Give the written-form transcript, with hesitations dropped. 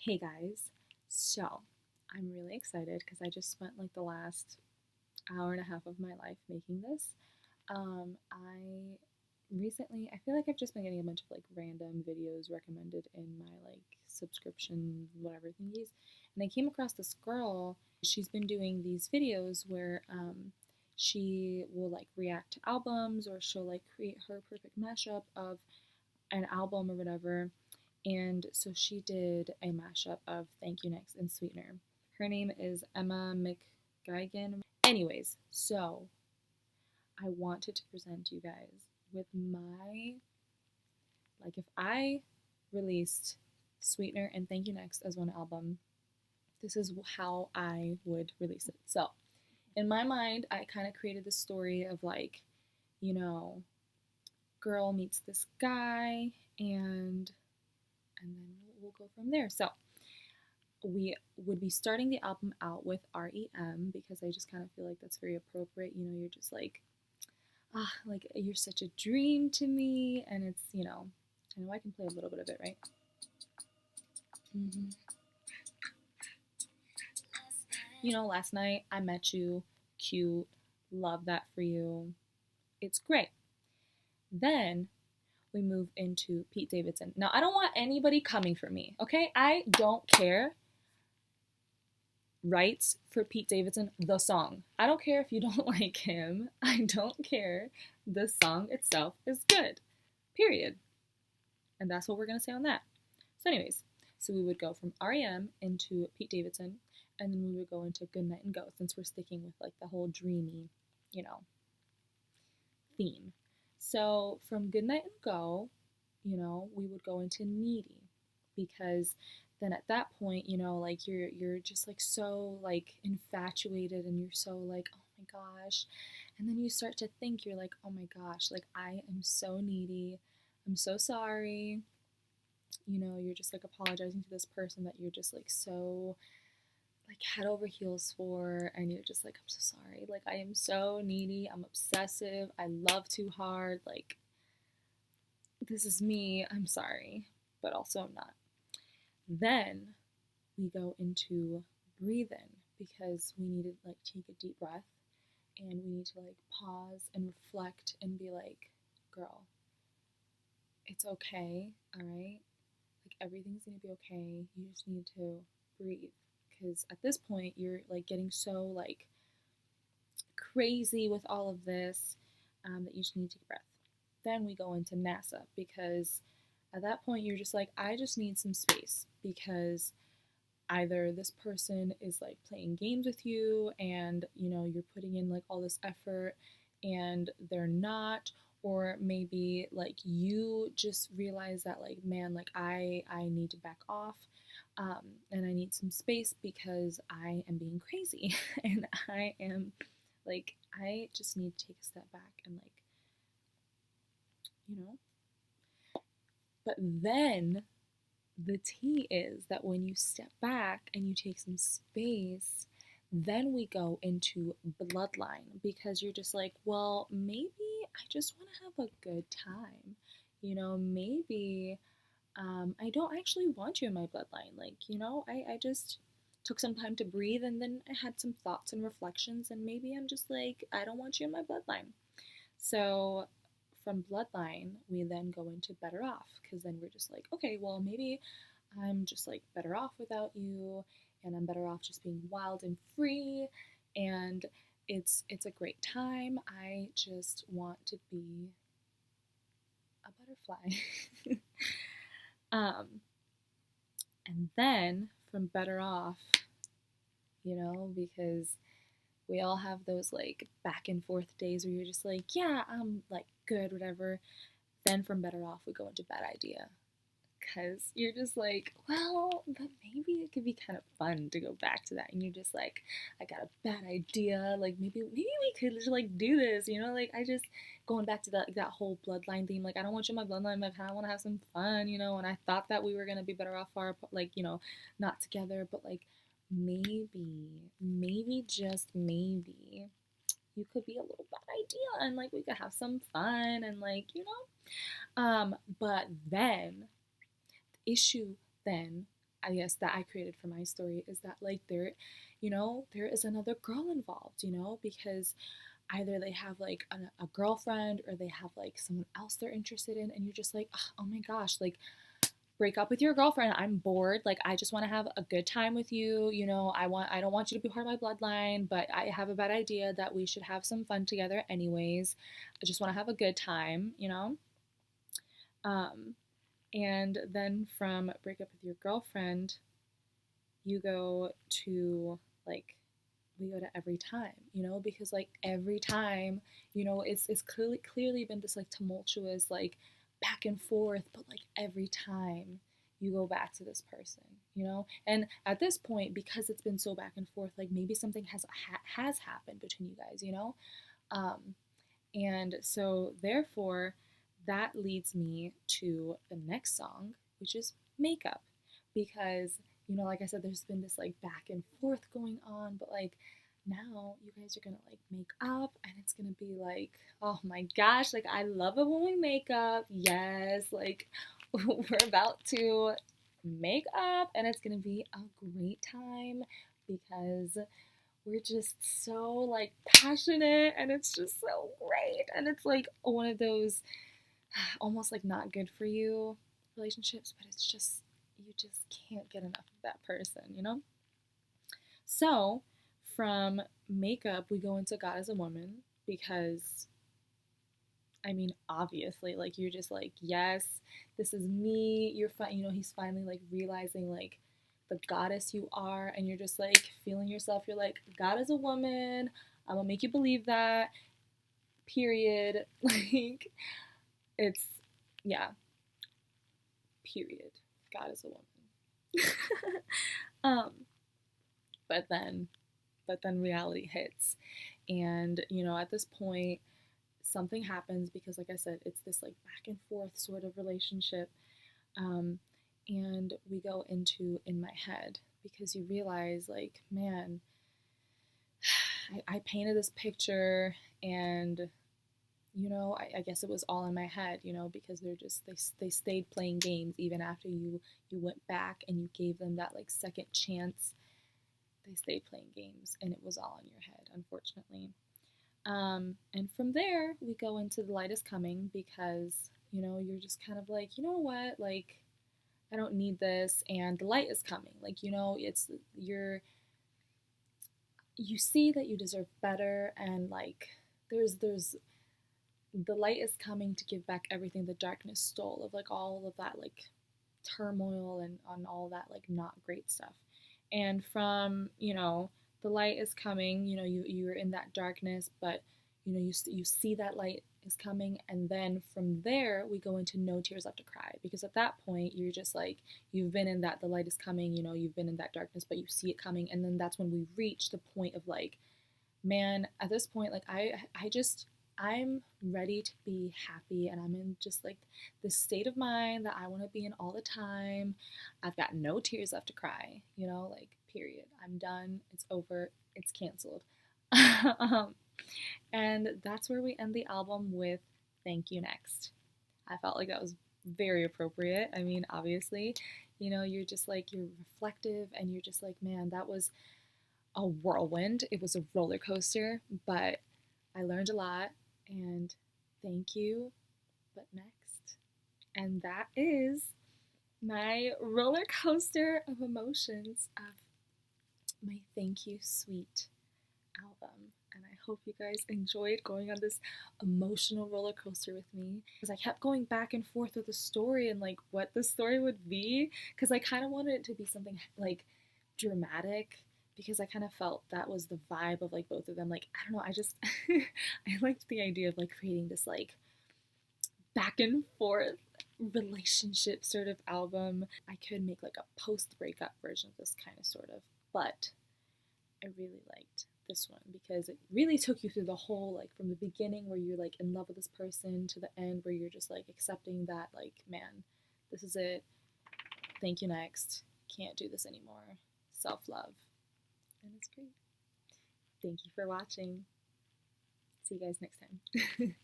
Hey guys, so I'm really excited because I just spent like the last hour and a half of my life making this. I recently, I feel like I've just been getting a bunch of like random videos recommended in my like subscription, whatever thingies. And I came across this girl. She's been doing these videos where she will like react to albums or she'll like create her perfect mashup of an album or whatever. And so she did a mashup of Thank You Next and Sweetener. Her name is Emma McGuigan. Anyways, so I wanted to present you guys with my, like, if I released Sweetener and Thank You Next as one album, this is how I would release it. So, in my mind, I kind of created this story of like, you know, girl meets this guy and then we'll go from there. So, we would be starting the album out with REM because I just kind of feel like that's very appropriate. You know, you're just like you're such a dream to me, and it's, I know I can play a little bit of it, right? Mm-hmm. Last night I met you, cute, love that for you. It's great. Then we move into Pete Davidson. Now, I don't want anybody coming for me, okay? I don't care rights for Pete Davidson, the song. I don't care if you don't like him. I don't care. The song itself is good. Period. And that's what we're going to say on that. So, anyways, so we would go from REM into Pete Davidson, and then we would go into Good Night and Go, since we're sticking with like the whole dreamy, you know, theme. So, from Good Night and Go, we would go into Needy, because then at that point, like you're just like so like infatuated and you're so like, oh my gosh. And then you start to think, you're like, oh my gosh, like I am so needy. I'm so sorry. You're just like apologizing to this person that you're just like so like head over heels for, and you're just like, I'm so sorry. Like I am so needy. I'm obsessive. I love too hard. Like this is me. I'm sorry, but also I'm not. Then we go into breathe in, because we need to like take a deep breath and we need to like pause and reflect and be like, girl, it's okay, all right? Like everything's gonna be okay. You just need to breathe, because at this point you're like getting so like crazy with all of this, that you just need to take a breath. Then we go into NASA, because at that point you're just like, I just need some space, because either this person is like playing games with you and you're putting in like all this effort and they're not, or maybe like you just realize that like, man, like I need to back off, and I need some space because I am being crazy and I am like, I just need to take a step back and like, you know but then the tea is that when you step back and you take some space, then we go into Bloodline, because you're just like, well, maybe I just want to have a good time. Maybe I don't actually want you in my bloodline. Like, I just took some time to breathe, and then I had some thoughts and reflections, and maybe I'm just like, I don't want you in my bloodline. So from Bloodline, we then go into Better Off, because then we're just like, okay, well, maybe I'm just like better off without you, and I'm better off just being wild and free, and it's a great time. I just want to be a butterfly. um, and then from Better Off, because we all have those like back and forth days where you're just like, yeah, I'm like good, whatever. Then from Better Off, we go into Bad Idea, because you're just like, well, but maybe it could be kind of fun to go back to that. And you're just like, I got a bad idea. Like maybe we could just like do this. Like I just going back to that whole bloodline theme. Like I don't want you in my bloodline, but I kind of want to have some fun. And I thought that we were gonna be better off far, like not together, but like maybe just maybe you could be a little bad idea, and like we could have some fun, and like but then issue then I guess that I created for my story is that like there, there is another girl involved, because either they have like a girlfriend or they have like someone else they're interested in, and you're just like, oh my gosh, like break up with your girlfriend. I'm bored. Like I just want to have a good time with you. I don't want you to be part of my bloodline, but I have a bad idea that we should have some fun together anyways. I just want to have a good time. Um, and then from break up with your girlfriend, you go to like we go to every time, because like every time, it's clearly been this like tumultuous like back and forth, but like every time you go back to this person. And at this point, because it's been so back and forth, like maybe something has happened between you guys. Um, and so therefore, that leads me to the next song, which is Makeup, because like I said, there's been this like back and forth going on, but like now you guys are gonna like make up, and it's gonna be like, oh my gosh, like I love it when we make up. Yes, like we're about to make up, and it's gonna be a great time because we're just so like passionate, and it's just so great, and it's like one of those almost like not good for you relationships, but it's just you just can't get enough of that person. So from Makeup we go into God as a Woman, because I mean obviously like you're just like, yes, this is me. You're fine. He's finally like realizing like the goddess you are, and you're just like feeling yourself. You're like, God is a woman. I'm gonna make you believe that. Period. Like it's yeah. Period. God is a woman. um, but then reality hits, and at this point something happens, because like I said, it's this like back and forth sort of relationship. Um, and we go into In My Head, because you realize like, man, I painted this picture, and I guess it was all in my head, because they stayed playing games even after you went back and you gave them that like second chance. They stayed playing games, and it was all in your head, unfortunately. And from there we go into The Light Is Coming, because you're just kind of like, you know what, like I don't need this, and the light is coming. Like it's you see that you deserve better, and like there's the light is coming to give back everything the darkness stole, of like all of that like turmoil and on all that like not great stuff. And from the light is coming, you're in that darkness, but you see that light is coming, and then from there we go into No Tears Left to Cry, because at that point you're just like, you've been in that, the light is coming, you've been in that darkness, but you see it coming, and then that's when we reach the point of like, man, at this point, like I'm ready to be happy, and I'm in just like this state of mind that I want to be in all the time. I've got no tears left to cry, like period. I'm done. It's over. It's canceled. um, and that's where we end the album with Thank You Next. I felt like that was very appropriate. I mean, obviously, you're just like, you're reflective, and you're just like, man, that was a whirlwind. It was a roller coaster, but I learned a lot, and thank you. But next. And that is my roller coaster of emotions of my Thank You Sweet album. And I hope you guys enjoyed going on this emotional roller coaster with me, because I kept going back and forth with the story and like what the story would be, because I kind of wanted it to be something like dramatic, because I kind of felt that was the vibe of like both of them. Like, I don't know, I just I liked the idea of like creating this like back and forth relationship sort of album. I could make like a post breakup version of this kind of sort of, but I really liked this one because it really took you through the whole, like from the beginning where you're like in love with this person to the end where you're just like accepting that like, man, this is it. Thank you next. Can't do this anymore. Self-love. And it's great. Thank you for watching. See you guys next time.